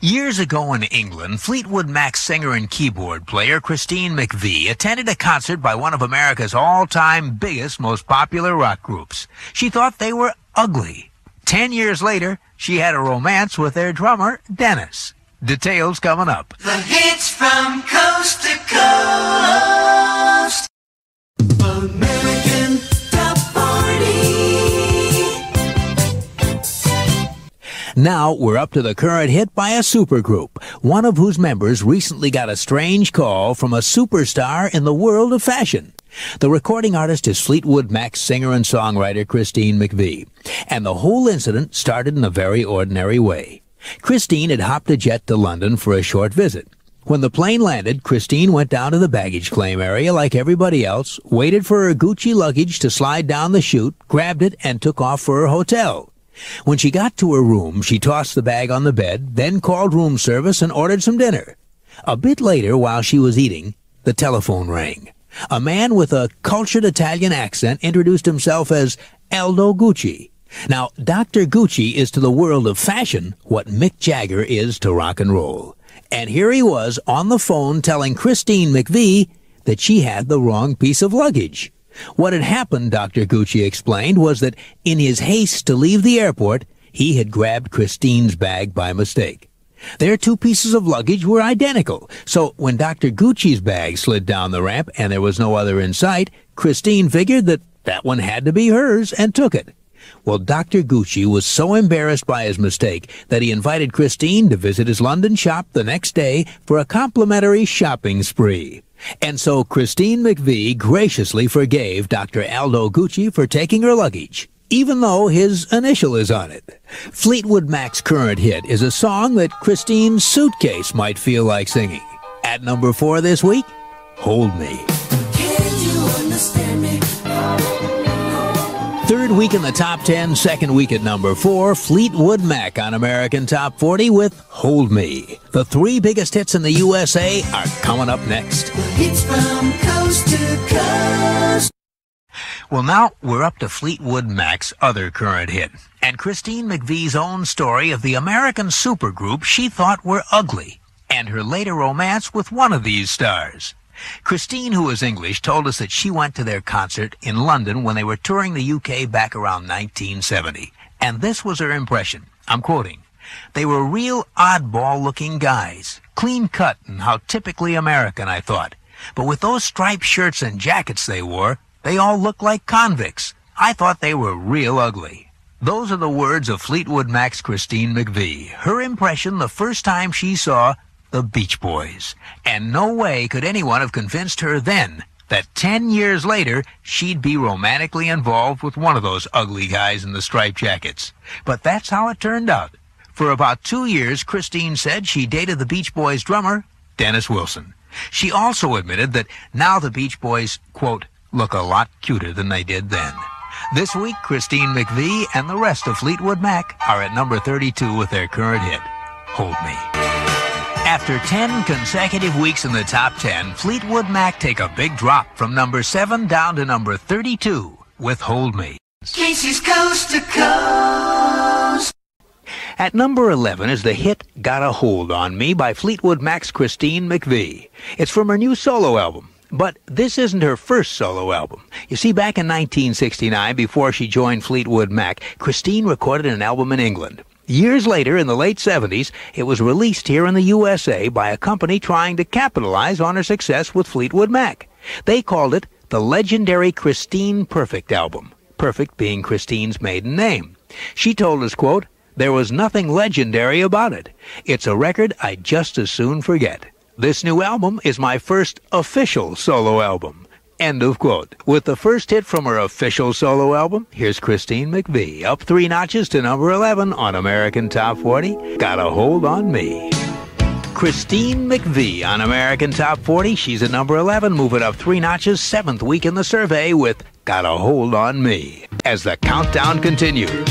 Years ago in England, Fleetwood Mac singer and keyboard player Casey McVie attended a concert by one of America's all-time biggest, most popular rock groups. She thought they were ugly. 10 years later, she had a romance with their drummer, Dennis. Details coming up. The hits from coast to coast. American Top 40. Now we're up to the current hit by a supergroup, one of whose members recently got a strange call from a superstar in the world of fashion. The recording artist is Fleetwood Mac singer and songwriter Casey McVie, and the whole incident started in a very ordinary way. Christine had hopped a jet to London for a short visit. When the plane landed, Christine went down to the baggage claim area like everybody else, waited for her Gucci luggage to slide down the chute, grabbed it, and took off for her hotel. When she got to her room, she tossed the bag on the bed, then called room service and ordered some dinner. A bit later, while she was eating, the telephone rang. A man with a cultured Italian accent introduced himself as Aldo Gucci. Now, Dr. Gucci is to the world of fashion what Mick Jagger is to rock and roll. And here he was on the phone telling Casey McVie that she had the wrong piece of luggage. What had happened, Dr. Gucci explained, was that in his haste to leave the airport, he had grabbed Christine's bag by mistake. Their two pieces of luggage were identical, so when Dr. Gucci's bag slid down the ramp and there was no other in sight, Christine figured that that one had to be hers and took it. Well, Dr. Gucci was so embarrassed by his mistake that he invited Christine to visit his London shop the next day for a complimentary shopping spree. And so Casey McVie graciously forgave Dr. Aldo Gucci for taking her luggage, even though his initial is on it. Fleetwood Mac's current hit is a song that Christine's suitcase might feel like singing. At number 4 this week, Hold Me. Can you understand me? Third week in the top 10, second week at number 4, Fleetwood Mac on American Top 40 with Hold Me. The 3 biggest hits in the USA are coming up next. The hits from coast to coast. Well, now we're up to Fleetwood Mac's other current hit, and Casey McVie's own story of the American supergroup she thought were ugly, and her later romance with one of these stars. Christine, who is English, told us that she went to their concert in London when they were touring the UK back around 1970. And this was her impression. I'm quoting, "They were real oddball-looking guys. Clean cut and how typically American, I thought. But with those striped shirts and jackets they wore, they all looked like convicts. I thought they were real ugly." Those are the words of Fleetwood Mac's Casey McVie. Her impression the first time she saw the Beach Boys. And no way could anyone have convinced her then that 10 years later she'd be romantically involved with one of those ugly guys in the striped jackets. But that's how it turned out. For about 2 years, Christine said she dated the Beach Boys drummer, Dennis Wilson. She also admitted that now the Beach Boys, quote, look a lot cuter than they did then. This week, Casey McVie and the rest of Fleetwood Mac are at number 32 with their current hit, Hold Me. After 10 consecutive weeks in the top 10, Fleetwood Mac take a big drop from number 7 down to number 32 with Hold Me. Casey's coast to coast. At number 11 is the hit Got a Hold on Me by Fleetwood Mac's Casey McVie. It's from her new solo album. But this isn't her first solo album. You see, back in 1969, before she joined Fleetwood Mac, Christine recorded an album in England. Years later, in the late 70s, it was released here in the USA by a company trying to capitalize on her success with Fleetwood Mac. They called it the legendary Christine Perfect album, Perfect being Christine's maiden name. She told us, quote, "There was nothing legendary about it. It's a record I'd just as soon forget. This new album is my first official solo album." End of quote. With the first hit from her official solo album, here's Casey McVie, up 3 notches to number 11 on American Top 40, Got a Hold on Me. Casey McVie on American Top 40, she's at number 11, moving up 3 notches, 7th week in the survey with Got a Hold on Me. As the countdown continues.